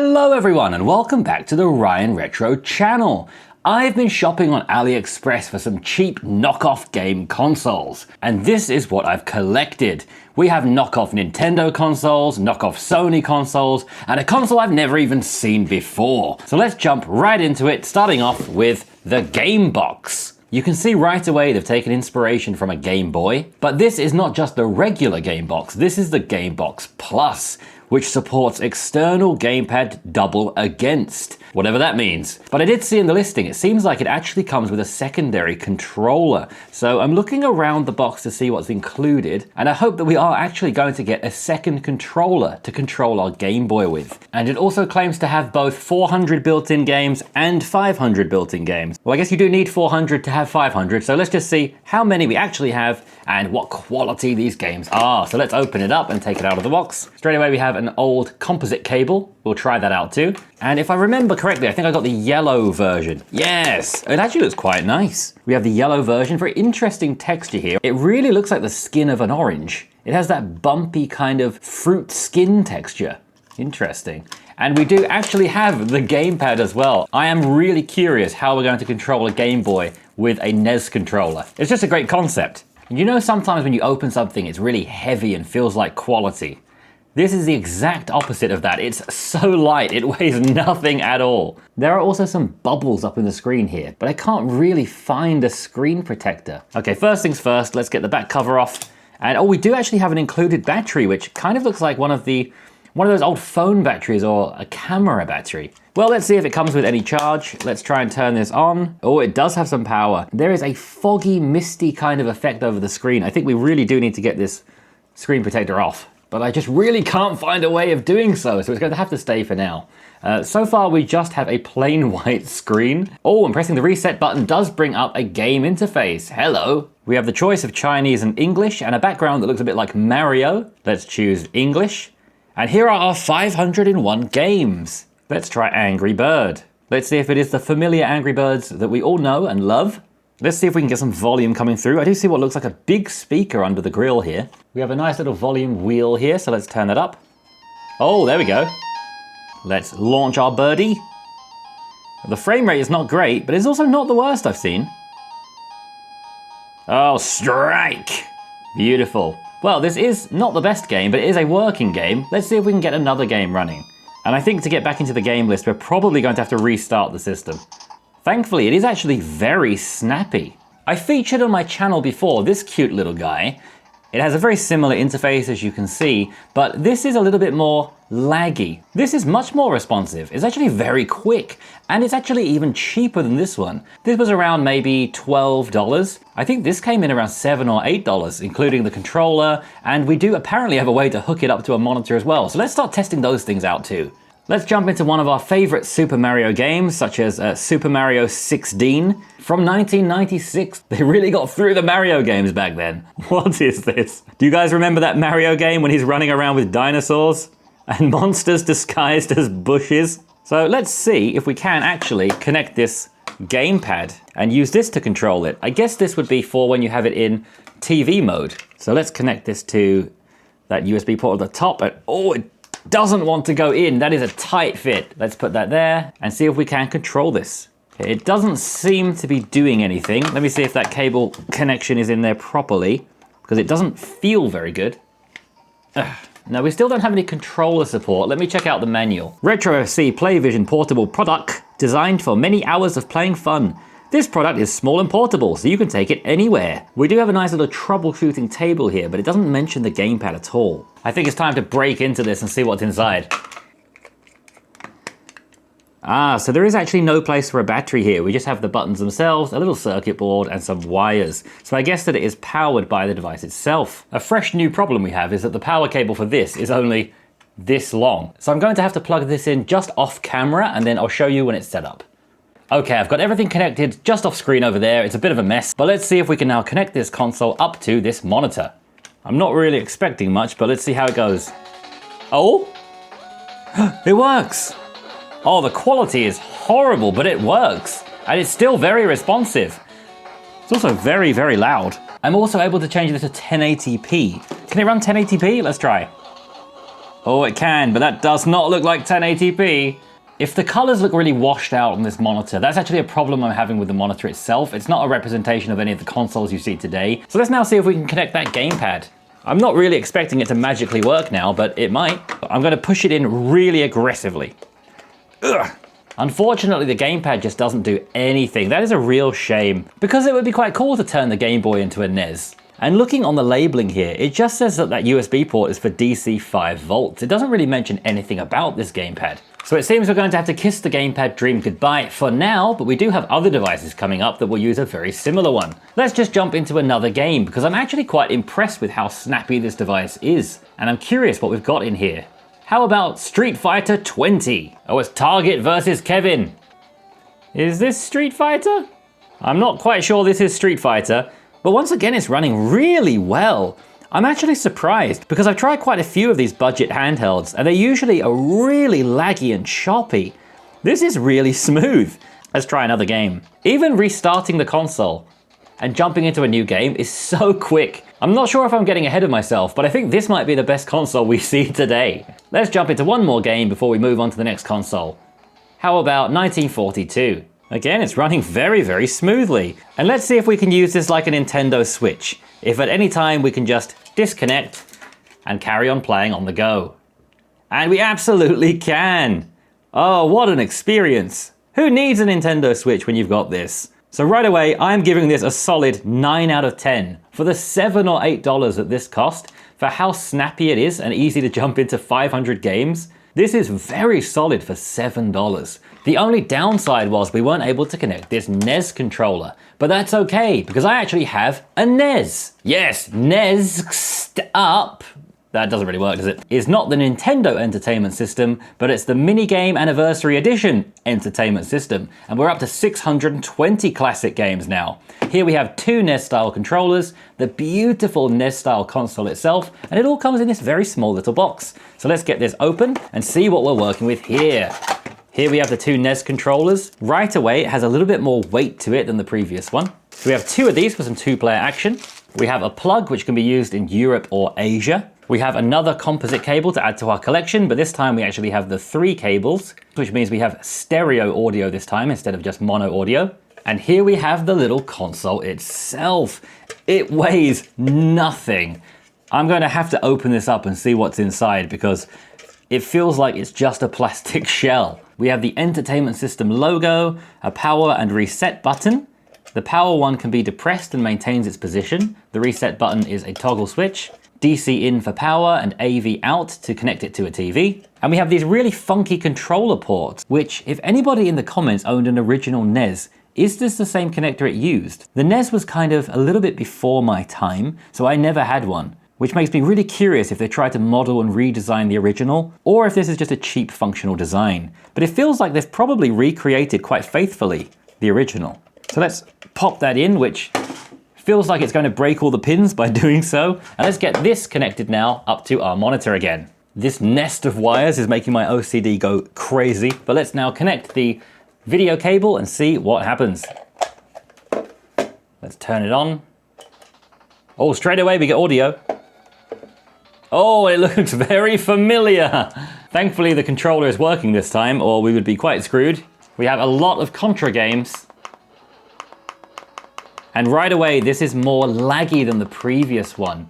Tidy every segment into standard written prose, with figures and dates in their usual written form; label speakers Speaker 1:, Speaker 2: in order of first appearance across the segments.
Speaker 1: Hello everyone and welcome back to the Ryan Retro channel. I've been shopping on AliExpress for some cheap knockoff game consoles, and this is what I've collected. We have knockoff Nintendo consoles, knockoff Sony consoles, and a console I've never even seen before. So let's jump right into it, starting off with the Game Box. You can see right away they've taken inspiration from a Game Boy, but this is not just the regular Game Box, this is the Game Box Plus, which supports external gamepad double against, whatever that means. But I did see in the listing, it seems like it actually comes with a secondary controller. So I'm looking around the box to see what's included, and I hope that we are actually going to get a second controller to control our Game Boy with. And it also claims to have both 400 built-in games and 500 built-in games. Well, I guess you do need 400 to have 500, so let's just see how many we actually have and what quality these games are. So let's open it up and take it out of the box. Straight away we have an old composite cable. We'll try that out too. And if I remember correctly, I think I got the yellow version. Yes, it actually looks quite nice. We have the yellow version, very interesting texture here. It really looks like the skin of an orange. It has that bumpy kind of fruit skin texture. Interesting. And we do actually have the gamepad as well. I am really curious how we're going to control a Game Boy with a NES controller. It's just a great concept. You know, sometimes when you open something, it's really heavy and feels like quality. This is the exact opposite of that. It's so light, it weighs nothing at all. There are also some bubbles up in the screen here, but I can't really find a screen protector. Okay, first things first, let's get the back cover off. And oh, we do actually have an included battery, which kind of looks like one of those old phone batteries or a camera battery. Well, let's see if it comes with any charge. Let's try and turn this on. Oh, it does have some power. There is a foggy, misty kind of effect over the screen. I think we really do need to get this screen protector off, but I just really can't find a way of doing so it's going to have to stay for now. So far, we just have a plain white screen. Oh, and pressing the reset button does bring up a game interface. Hello. We have the choice of Chinese and English and a background that looks a bit like Mario. Let's choose English. And here are our 501 games. Let's try Angry Bird. Let's see if it is the familiar Angry Birds that we all know and love. Let's see if we can get some volume coming through. I do see what looks like a big speaker under the grill here. We have a nice little volume wheel here, so let's turn that up. Oh, there we go. Let's launch our birdie. The frame rate is not great, but it's also not the worst I've seen. Oh, strike! Beautiful. Well, this is not the best game, but it is a working game. Let's see if we can get another game running. And I think to get back into the game list, we're probably going to have to restart the system. Thankfully, it is actually very snappy. I featured on my channel before this cute little guy. It has a very similar interface as you can see, but this is a little bit more laggy. This is much more responsive. It's actually very quick, and it's actually even cheaper than this one. This was around maybe $12. I think this came in around $7 or $8, including the controller, and we do apparently have a way to hook it up to a monitor as well. So let's start testing those things out too. Let's jump into one of our favorite Super Mario games, such as Super Mario 16 from 1996. They really got through the Mario games back then. What is this? Do you guys remember that Mario game when he's running around with dinosaurs and monsters disguised as bushes? So let's see if we can actually connect this gamepad and use this to control it. I guess this would be for when you have it in TV mode. So let's connect this to that USB port at the top. And oh, it doesn't want to go in. That is a tight fit. Let's put that there and see if we can control this. Okay, it doesn't seem to be doing anything. Let me see if that cable connection is in there properly, because it doesn't feel very good. No, we still don't have any controller support. Let me check out the manual. Retro FC PlayVision portable product designed for many hours of playing fun. This product is small and portable, so you can take it anywhere. We do have a nice little troubleshooting table here, but it doesn't mention the gamepad at all. I think it's time to break into this and see what's inside. Ah, so there is actually no place for a battery here. We just have the buttons themselves, a little circuit board, and some wires. So I guess that it is powered by the device itself. A fresh new problem we have is that the power cable for this is only this long. So I'm going to have to plug this in just off camera, and then I'll show you when it's set up. Okay, I've got everything connected just off screen over there. It's a bit of a mess, but let's see if we can now connect this console up to this monitor. I'm not really expecting much, but let's see how it goes. Oh, it works. Oh, the quality is horrible, but it works. And it's still very responsive. It's also very, very loud. I'm also able to change this to 1080p. Can it run 1080p? Let's try. Oh, it can, but that does not look like 1080p. If the colors look really washed out on this monitor, that's actually a problem I'm having with the monitor itself. It's not a representation of any of the consoles you see today. So let's now see if we can connect that gamepad. I'm not really expecting it to magically work now, but it might. I'm going to push it in really aggressively. Ugh. Unfortunately, the gamepad just doesn't do anything. That is a real shame, because it would be quite cool to turn the Game Boy into a NES. And looking on the labeling here, it just says that that USB port is for DC 5 volts. It doesn't really mention anything about this gamepad. So it seems we're going to have to kiss the gamepad dream goodbye for now, but we do have other devices coming up that will use a very similar one. Let's just jump into another game, because I'm actually quite impressed with how snappy this device is. And I'm curious what we've got in here. How about Street Fighter 20? Oh, it's Target versus Kevin. Is this Street Fighter? I'm not quite sure this is Street Fighter, but once again, it's running really well. I'm actually surprised because I've tried quite a few of these budget handhelds and they usually are really laggy and choppy. This is really smooth. Let's try another game. Even restarting the console and jumping into a new game is so quick. I'm not sure if I'm getting ahead of myself, but I think this might be the best console we see today. Let's jump into one more game before we move on to the next console. How about 1942? Again, it's running very, very smoothly. And let's see if we can use this like a Nintendo Switch. If at any time we can just disconnect and carry on playing on the go. And we absolutely can. Oh, what an experience. Who needs a Nintendo Switch when you've got this? So right away, I'm giving this a solid 9 out of 10. For the $7 or $8 that this cost, for how snappy it is and easy to jump into 500 games, this is very solid for $7. The only downside was we weren't able to connect this NES controller, but that's okay because I actually have a NES. Yes, NES up. That doesn't really work, does it? It's not the Nintendo Entertainment System, but it's the Minigame Anniversary Edition Entertainment System, and we're up to 620 classic games now. Here we have 2 NES-style controllers, the beautiful NES-style console itself, and it all comes in this very small little box. So let's get this open and see what we're working with here. Here we have the 2 NES controllers. Right away, it has a little bit more weight to it than the previous one. So we have 2 of these for some 2-player action. We have a plug which can be used in Europe or Asia. We have another composite cable to add to our collection, but this time we actually have the 3 cables, which means we have stereo audio this time instead of just mono audio. And here we have the little console itself. It weighs nothing. I'm going to have to open this up and see what's inside because it feels like it's just a plastic shell. We have the Entertainment System logo, a power and reset button. The power one can be depressed and maintains its position. The reset button is a toggle switch. DC in for power and AV out to connect it to a TV. And we have these really funky controller ports, which if anybody in the comments owned an original NES, is this the same connector it used? The NES was kind of a little bit before my time, so I never had one, which makes me really curious if they tried to model and redesign the original, or if this is just a cheap functional design. But it feels like they've probably recreated quite faithfully the original. So let's pop that in, which feels like it's going to break all the pins by doing so. And let's get this connected now up to our monitor again. This nest of wires is making my OCD go crazy, but let's now connect the video cable and see what happens. Let's turn it on. Oh, straight away we get audio. Oh, it looks very familiar. Thankfully the controller is working this time or we would be quite screwed. We have a lot of Contra games. And right away, this is more laggy than the previous one.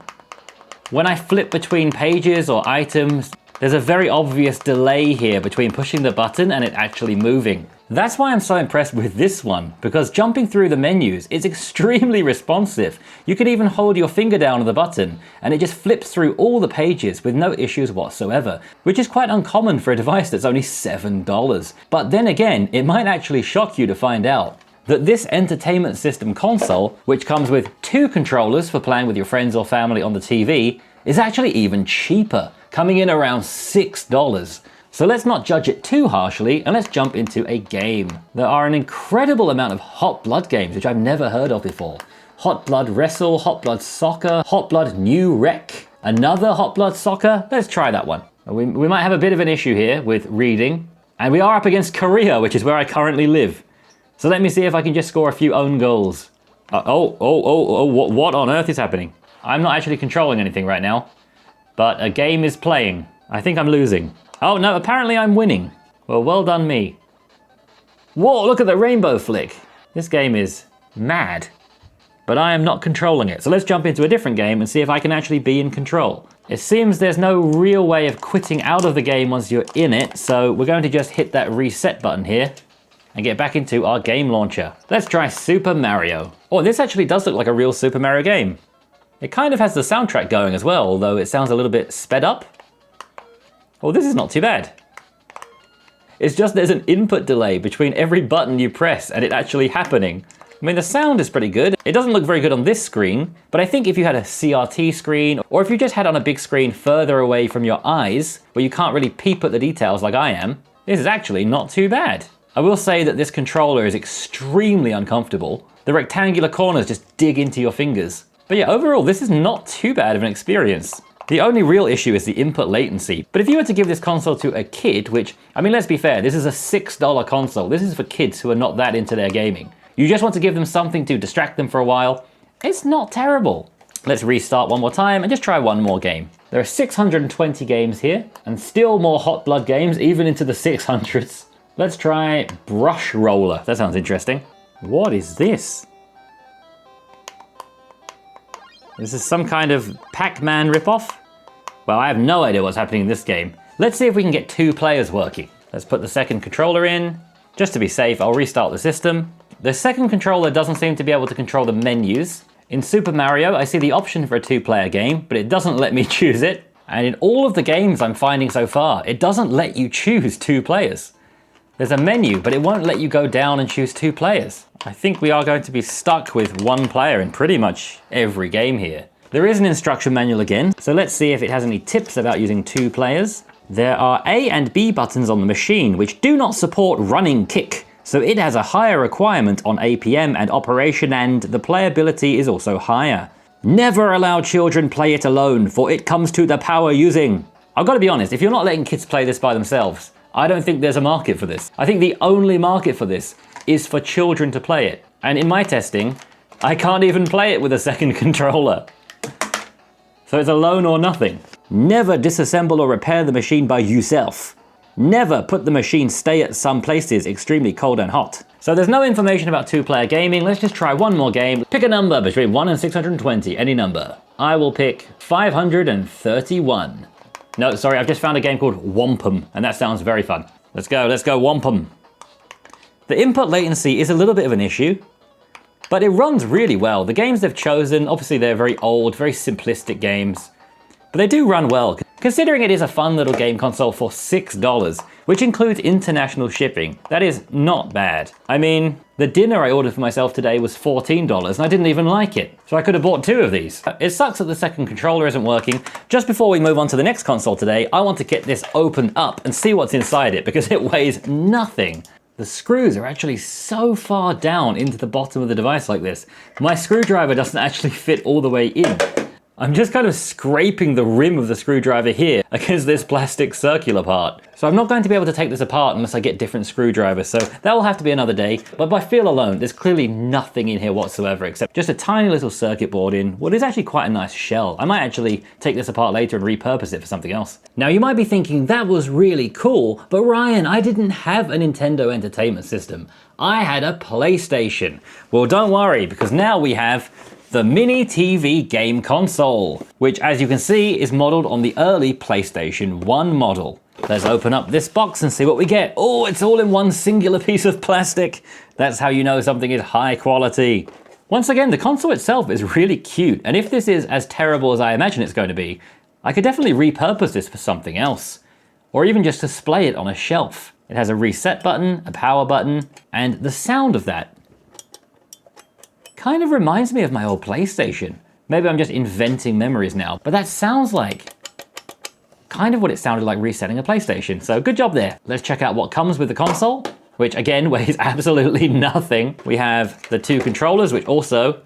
Speaker 1: When I flip between pages or items, there's a very obvious delay here between pushing the button and it actually moving. That's why I'm so impressed with this one, because jumping through the menus is extremely responsive. You could even hold your finger down on the button and it just flips through all the pages with no issues whatsoever, which is quite uncommon for a device that's only $7. But then again, it might actually shock you to find out that this Entertainment System console, which comes with 2 controllers for playing with your friends or family on the TV, is actually even cheaper, coming in around $6. So let's not judge it too harshly and let's jump into a game. There are an incredible amount of Hot Blood games which I've never heard of before. Hot Blood Wrestle, Hot Blood Soccer, Hot Blood New Rec, another Hot Blood Soccer. Let's try that one. We might have a bit of an issue here with reading, and we are up against Korea, which is where I currently live. So let me see if I can just score a few own goals. What on earth is happening? I'm not actually controlling anything right now, but a game is playing. I think I'm losing. Oh no, apparently I'm winning. Well done me. Whoa, look at the rainbow flick. This game is mad, but I am not controlling it. So let's jump into a different game and see if I can actually be in control. It seems there's no real way of quitting out of the game once you're in it, so we're going to just hit that reset button here and get back into our game launcher. Let's try Super Mario. Oh, this actually does look like a real Super Mario game. It kind of has the soundtrack going as well, although it sounds a little bit sped up. Oh, this is not too bad. It's just there's an input delay between every button you press and it actually happening. I mean, the sound is pretty good. It doesn't look very good on this screen, but I think if you had a CRT screen, or if you just had on a big screen further away from your eyes, where you can't really peep at the details like I am, this is actually not too bad. I will say that this controller is extremely uncomfortable. The rectangular corners just dig into your fingers. But yeah, overall, this is not too bad of an experience. The only real issue is the input latency. But if you were to give this console to a kid, which, I mean, let's be fair, this is a $6 console. This is for kids who are not that into their gaming. You just want to give them something to distract them for a while. It's not terrible. Let's restart one more time and just try one more game. There are 620 games here, and still more Hot Blood games, even into the 600s. Let's try Brush Roller. That sounds interesting. What is this? This is some kind of Pac-Man ripoff? Well, I have no idea what's happening in this game. Let's see if we can get 2 players working. Let's put the second controller in. Just to be safe, I'll restart the system. The second controller doesn't seem to be able to control the menus. In Super Mario, I see the option for a 2-player game, but it doesn't let me choose it. And in all of the games I'm finding so far, it doesn't let you choose 2 players. There's a menu, but it won't let you go down and choose 2 players. I think we are going to be stuck with 1 player in pretty much every game here. There is an instruction manual again, so let's see if it has any tips about using 2 players. There are A and B buttons on the machine, which do not support running kick. So it has a higher requirement on APM and operation, and the playability is also higher. Never allow children play it alone, for it comes to the power using. I've got to be honest, if you're not letting kids play this by themselves, I don't think there's a market for this. I think the only market for this is for children to play it. And in my testing, I can't even play it with a second controller. So it's alone or nothing. Never disassemble or repair the machine by yourself. Never put the machine stay at some places extremely cold and hot. So there's no information about 2-player gaming. Let's just try one more game. Pick a number between 1 and 620, any number. I will pick 531. No, sorry, I've just found a game called Wampum, and that sounds very fun. Let's go Wampum. The input latency is a little bit of an issue, but it runs really well. The games they've chosen, obviously they're very old, very simplistic games, but they do run well, considering it is a fun little game console for $6, which includes international shipping. That is not bad. I mean, the dinner I ordered for myself today was $14 and I didn't even like it, so I could have bought 2 of these. It sucks that the second controller isn't working. Just before we move on to the next console today, I want to get this opened up and see what's inside it because it weighs nothing. The screws are actually so far down into the bottom of the device like this. My screwdriver doesn't actually fit all the way in. I'm just kind of scraping the rim of the screwdriver here against this plastic circular part. So I'm not going to be able to take this apart unless I get different screwdrivers, so that will have to be another day. But by feel alone, there's clearly nothing in here whatsoever except just a tiny little circuit board in what is actually quite a nice shell. I might actually take this apart later and repurpose it for something else. Now you might be thinking, that was really cool, but Ryan, I didn't have a Nintendo Entertainment System. I had a PlayStation. Well, don't worry, because now we have the Mini TV game console, which as you can see is modeled on the early PlayStation 1 model. Let's open up this box and see what we get. Oh, it's all in one singular piece of plastic. That's how you know something is high quality. Once again, the console itself is really cute, and if this is as terrible as I imagine it's going to be, I could definitely repurpose this for something else, or even just display it on a shelf. It has a reset button, a power button, and the sound of that kind of reminds me of my old PlayStation. Maybe I'm just inventing memories now, but that sounds like kind of what it sounded like resetting a PlayStation. So good job there. Let's check out what comes with the console, which again weighs absolutely nothing. We have the 2 controllers, which also,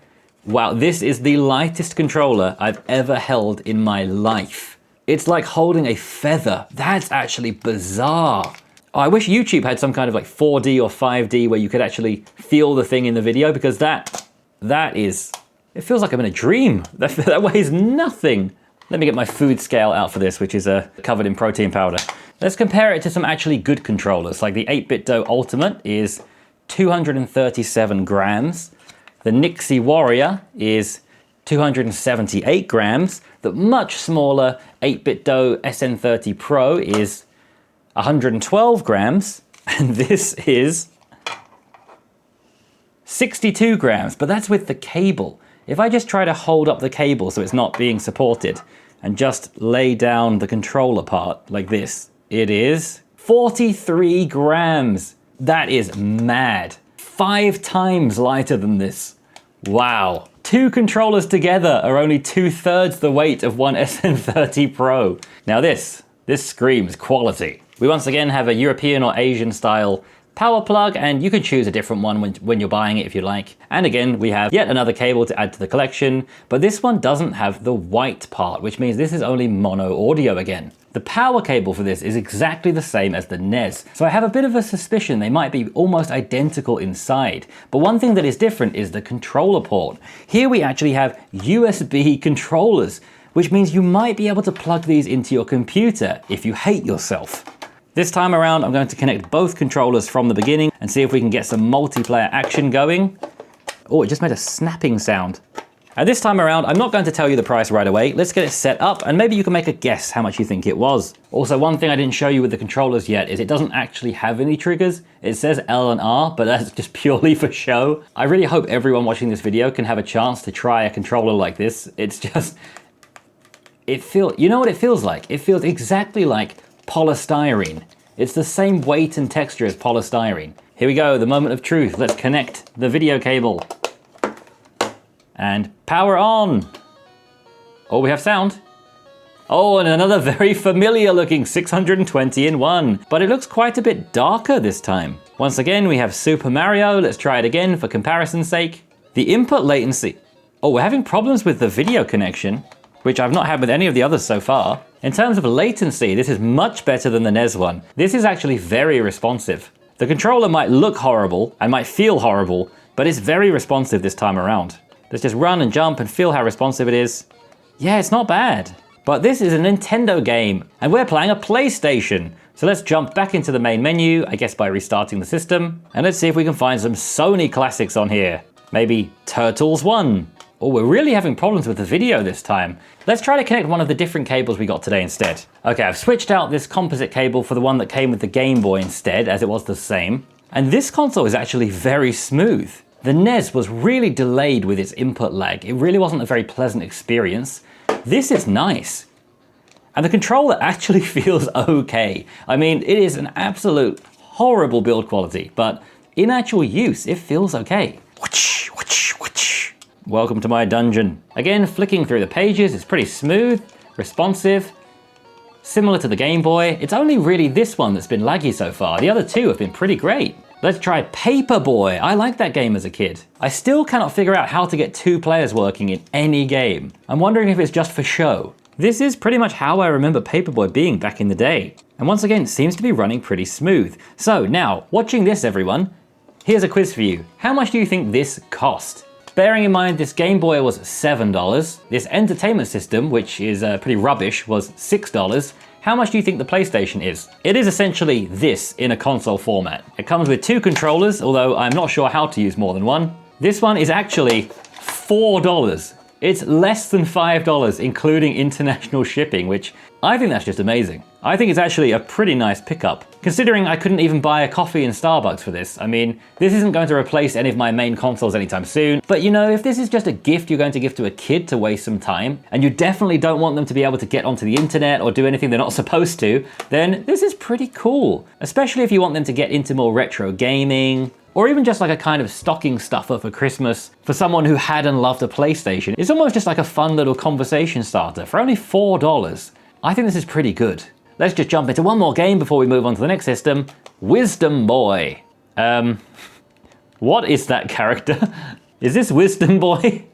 Speaker 1: wow, this is the lightest controller I've ever held in my life. It's like holding a feather. That's actually bizarre. Oh, I wish YouTube had some kind of like 4D or 5D where you could actually feel the thing in the video, because that is, it feels like I'm in a dream. That weighs nothing. Let me get my food scale out for this, which is covered in protein powder. Let's compare it to some actually good controllers. Like the 8BitDo Ultimate is 237 grams. The Nixie Warrior is 278 grams. The much smaller 8BitDo SN30 Pro is 112 grams. And this is 62 grams, but that's with the cable. If I just try to hold up the cable so it's not being supported and just lay down the controller part like this, it is 43 grams. That is mad. 5 times lighter than this. Wow. 2 controllers together are only 2/3 the weight of one SN30 Pro. Now this screams quality. We once again have a European or Asian style power plug, and you can choose a different one when you're buying it if you like. And again, we have yet another cable to add to the collection, but this one doesn't have the white part, which means this is only mono audio again. The power cable for this is exactly the same as the NES, so I have a bit of a suspicion they might be almost identical inside. But one thing that is different is the controller port. Here we actually have USB controllers, which means you might be able to plug these into your computer if you hate yourself. This time around, I'm going to connect both controllers from the beginning and see if we can get some multiplayer action going. Oh, it just made a snapping sound. And this time around, I'm not going to tell you the price right away. Let's get it set up and maybe you can make a guess how much you think it was. Also, one thing I didn't show you with the controllers yet is it doesn't actually have any triggers. It says L and R, but that's just purely for show. I really hope everyone watching this video can have a chance to try a controller like this. It's just, you know what it feels like? It feels exactly like polystyrene. It's the same weight and texture as polystyrene. Here we go, the moment of truth. Let's connect the video cable. And power on. Oh, we have sound. Oh, and another very familiar looking 620 in 1. But it looks quite a bit darker this time. Once again, we have Super Mario. Let's try it again for comparison's sake. The input latency. Oh, we're having problems with the video connection, which I've not had with any of the others so far. In terms of latency, this is much better than the NES one. This is actually very responsive. The controller might look horrible and might feel horrible, but it's very responsive this time around. Let's just run and jump and feel how responsive it is. Yeah, it's not bad. But this is a Nintendo game, and we're playing a PlayStation. So let's jump back into the main menu, I guess by restarting the system. And let's see if we can find some Sony classics on here. Maybe Turtles 1. Oh, we're really having problems with the video this time. Let's try to connect one of the different cables we got today instead. Okay, I've switched out this composite cable for the one that came with the Game Boy instead, as it was the same. And this console is actually very smooth. The NES was really delayed with its input lag. It really wasn't a very pleasant experience. This is nice. And the controller actually feels okay. I mean, it is an absolute horrible build quality, but in actual use, it feels okay. Whoosh, whoosh, whoosh. Welcome to my dungeon. Again, flicking through the pages is pretty smooth, responsive, similar to the Game Boy. It's only really this one that's been laggy so far. The other two have been pretty great. Let's try Paperboy. I liked that game as a kid. I still cannot figure out how to get 2 players working in any game. I'm wondering if it's just for show. This is pretty much how I remember Paperboy being back in the day. And once again, it seems to be running pretty smooth. So now, watching this everyone, here's a quiz for you. How much do you think this cost? Bearing in mind this Game Boy was $7, this entertainment system, which is pretty rubbish, was $6, how much do you think the PlayStation is? It is essentially this in a console format. It comes with 2 controllers, although I'm not sure how to use more than one. This one is actually $4. It's less than $5, including international shipping, which I think that's just amazing. I think it's actually a pretty nice pickup, considering I couldn't even buy a coffee in Starbucks for this. I mean, this isn't going to replace any of my main consoles anytime soon, but you know, if this is just a gift you're going to give to a kid to waste some time, and you definitely don't want them to be able to get onto the internet or do anything they're not supposed to, then this is pretty cool. Especially if you want them to get into more retro gaming, or even just like a kind of stocking stuffer for Christmas for someone who had and loved a PlayStation. It's almost just like a fun little conversation starter for only $4. I think this is pretty good. Let's just jump into one more game before we move on to the next system. Wisdom Boy. What is that character? Is this Wisdom Boy?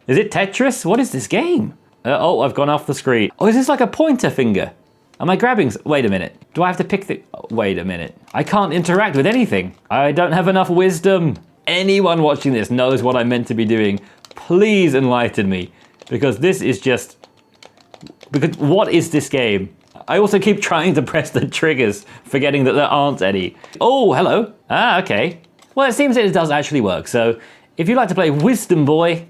Speaker 1: Is it Tetris? What is this game? Oh, I've gone off the screen. Oh, is this like a pointer finger? Am I grabbing? Wait a minute. Do I have to pick the... Oh, wait a minute. I can't interact with anything. I don't have enough wisdom. Anyone watching this knows what I'm meant to be doing. Please enlighten me, because this is just Because what is this game? I also keep trying to press the triggers, forgetting that there aren't any. Oh, hello. Ah, okay. Well, it seems that it does actually work. So if you like to play Wisdom Boy,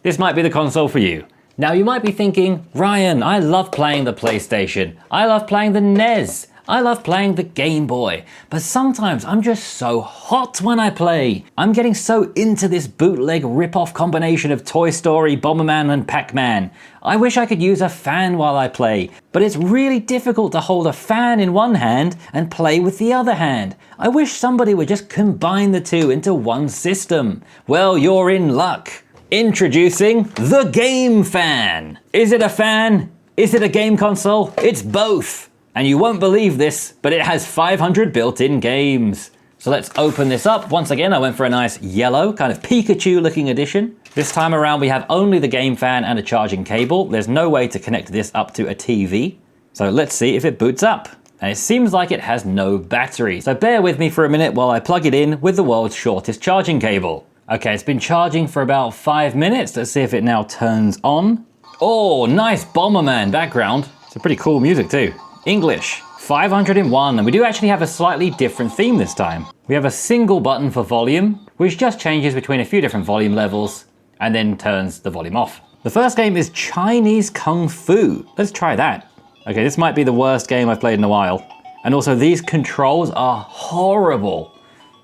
Speaker 1: this might be the console for you. Now you might be thinking, Ryan, I love playing the PlayStation. I love playing the NES. I love playing the Game Boy, but sometimes I'm just so hot when I play. I'm getting so into this bootleg rip-off combination of Toy Story, Bomberman and Pac-Man. I wish I could use a fan while I play, but it's really difficult to hold a fan in one hand and play with the other hand. I wish somebody would just combine the two into one system. Well, you're in luck. Introducing the Game Fan. Is it a fan? Is it a game console? It's both. And you won't believe this, but it has 500 built-in games. So let's open this up. Once again, I went for a nice yellow, kind of Pikachu looking edition. This time around, we have only the Game Fan and a charging cable. There's no way to connect this up to a TV. So let's see if it boots up. And it seems like it has no battery. So bear with me for a minute while I plug it in with the world's shortest charging cable. Okay, it's been charging for about 5 minutes. Let's see if it now turns on. Oh, nice Bomberman background. It's a pretty cool music too. English, 501, and we do actually have a slightly different theme this time. We have a single button for volume, which just changes between a few different volume levels and then turns the volume off. The first game is Chinese Kung Fu. Let's try that. Okay, this might be the worst game I've played in a while. And also these controls are horrible.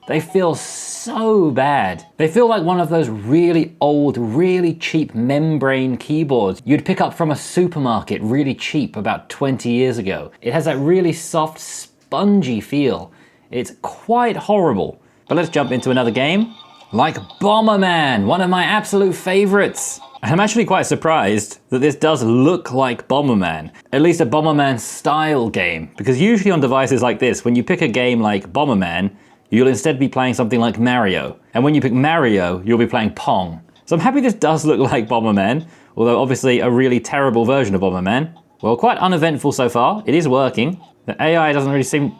Speaker 1: They feel so bad. They feel like one of those really old, really cheap membrane keyboards you'd pick up from a supermarket really cheap about 20 years ago. It has that really soft, spongy feel. It's quite horrible. But let's jump into another game. Like Bomberman, one of my absolute favorites. I'm actually quite surprised that this does look like Bomberman, at least a Bomberman style game. Because usually on devices like this, when you pick a game like Bomberman, you'll instead be playing something like Mario. And when you pick Mario, you'll be playing Pong. So I'm happy this does look like Bomberman, although obviously a really terrible version of Bomberman. Well, quite uneventful so far. It is working. The AI doesn't really seem...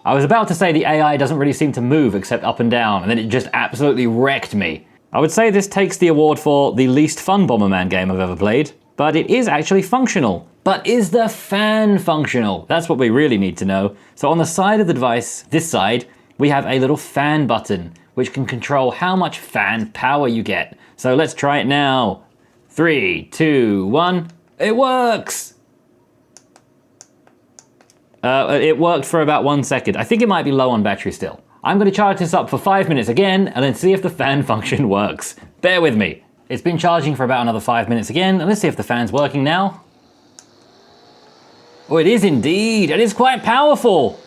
Speaker 1: I was about to say the AI doesn't really seem to move except up and down, and then it just absolutely wrecked me. I would say this takes the award for the least fun Bomberman game I've ever played, but it is actually functional. But is the fan functional? That's what we really need to know. So on the side of the device, this side, we have a little fan button, which can control how much fan power you get. So let's try it now. 3, 2, 1. It works! It worked for about 1 second. I think it might be low on battery still. I'm going to charge this up for 5 minutes again, and then see if the fan function works. Bear with me. It's been charging for about another 5 minutes again, and let's see if the fan's working now. Oh, it is indeed. It is quite powerful.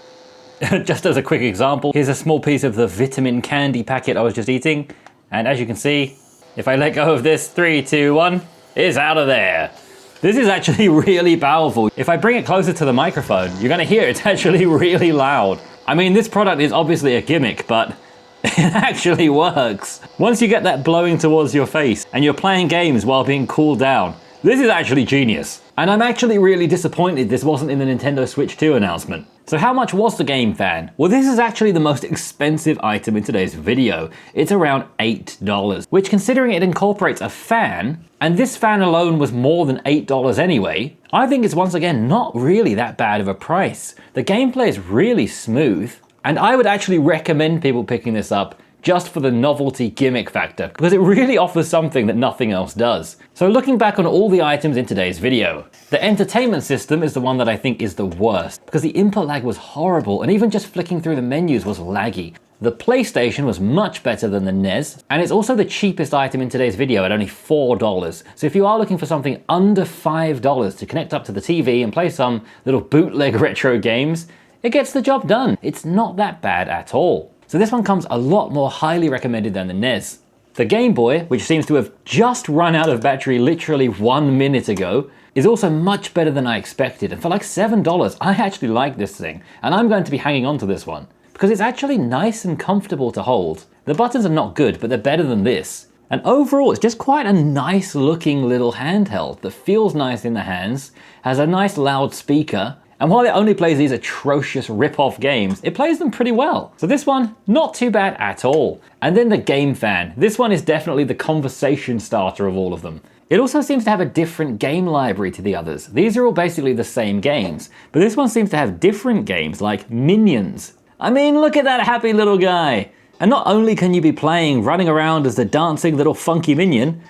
Speaker 1: Just as a quick example, here's a small piece of the vitamin candy packet I was just eating. And as you can see, if I let go of this, 3, 2, 1, it's out of there. This is actually really powerful. If I bring it closer to the microphone, you're gonna hear it's actually really loud. I mean, this product is obviously a gimmick, but it actually works. Once you get that blowing towards your face and you're playing games while being cooled down, this is actually genius. And I'm actually really disappointed this wasn't in the Nintendo Switch 2 announcement. So how much was the Game Fan? Well, this is actually the most expensive item in today's video. It's around $8, which considering it incorporates a fan, and this fan alone was more than $8 anyway, I think it's once again not really that bad of a price. The gameplay is really smooth, and I would actually recommend people picking this up just for the novelty gimmick factor, because it really offers something that nothing else does. So looking back on all the items in today's video, the entertainment system is the one that I think is the worst, because the input lag was horrible, and even just flicking through the menus was laggy. The PlayStation was much better than the NES, and it's also the cheapest item in today's video at only $4. So if you are looking for something under $5 to connect up to the TV and play some little bootleg retro games, it gets the job done. It's not that bad at all. So this one comes a lot more highly recommended than the NES. The Game Boy, which seems to have just run out of battery literally 1 minute ago, is also much better than I expected. And for like $7, I actually like this thing. And I'm going to be hanging on to this one, because it's actually nice and comfortable to hold. The buttons are not good, but they're better than this. And overall, it's just quite a nice looking little handheld that feels nice in the hands, has a nice loud speaker, and while it only plays these atrocious rip-off games, it plays them pretty well. So this one, not too bad at all. And then the Game Fan. This one is definitely the conversation starter of all of them. It also seems to have a different game library to the others. These are all basically the same games, but this one seems to have different games like Minions. I mean, look at that happy little guy. And not only can you be playing, running around as the dancing little funky minion,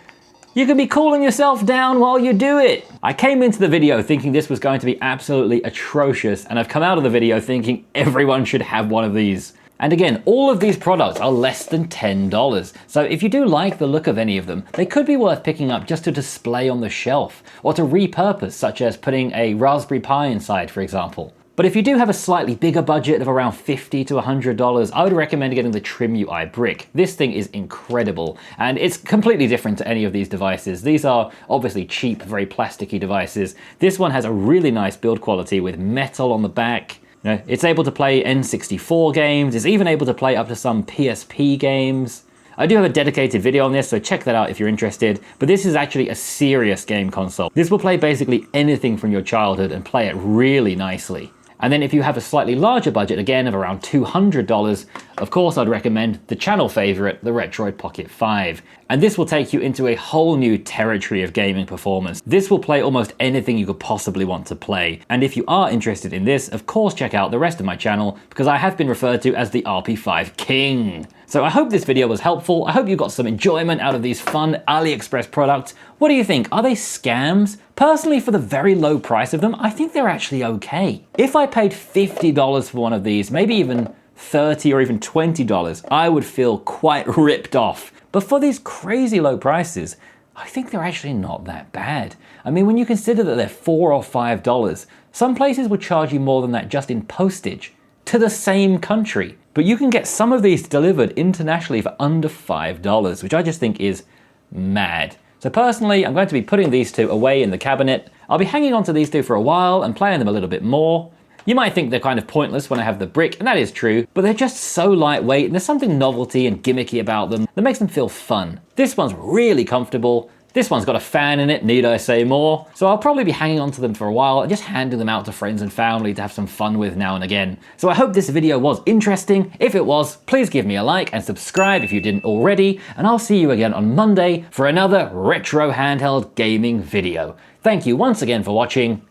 Speaker 1: you can be cooling yourself down while you do it. I came into the video thinking this was going to be absolutely atrocious, and I've come out of the video thinking everyone should have one of these. And again, all of these products are less than $10. So if you do like the look of any of them, they could be worth picking up just to display on the shelf, or to repurpose, such as putting a Raspberry Pi inside, for example. But if you do have a slightly bigger budget of around $50 to $100, I would recommend getting the Trim UI brick. This thing is incredible, and it's completely different to any of these devices. These are obviously cheap, very plasticky devices. This one has a really nice build quality with metal on the back. You know, it's able to play N64 games, it's even able to play up to some PSP games. I do have a dedicated video on this, so check that out if you're interested, but this is actually a serious game console. This will play basically anything from your childhood and play it really nicely. And then if you have a slightly larger budget, again of around $200, of course I'd recommend the channel favorite, the Retroid Pocket 5. And this will take you into a whole new territory of gaming performance. This will play almost anything you could possibly want to play. And if you are interested in this, of course check out the rest of my channel, because I have been referred to as the RP5 King. So I hope this video was helpful. I hope you got some enjoyment out of these fun AliExpress products. What do you think? Are they scams? Personally, for the very low price of them, I think they're actually okay. If I paid $50 for one of these, maybe even $30 or even $20, I would feel quite ripped off. But for these crazy low prices, I think they're actually not that bad. I mean, when you consider that they're $4 or $5, some places would charge you more than that just in postage to the same country. But you can get some of these delivered internationally for under $5, which I just think is mad. So personally, I'm going to be putting these two away in the cabinet. I'll be hanging on to these two for a while and playing them a little bit more. You might think they're kind of pointless when I have the brick, and that is true, but they're just so lightweight and there's something novelty and gimmicky about them that makes them feel fun. This one's really comfortable. This one's got a fan in it, need I say more? So I'll probably be hanging on to them for a while and just handing them out to friends and family to have some fun with now and again. So I hope this video was interesting. If it was, please give me a like and subscribe if you didn't already, and I'll see you again on Monday for another retro handheld gaming video. Thank you once again for watching.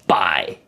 Speaker 1: Bye.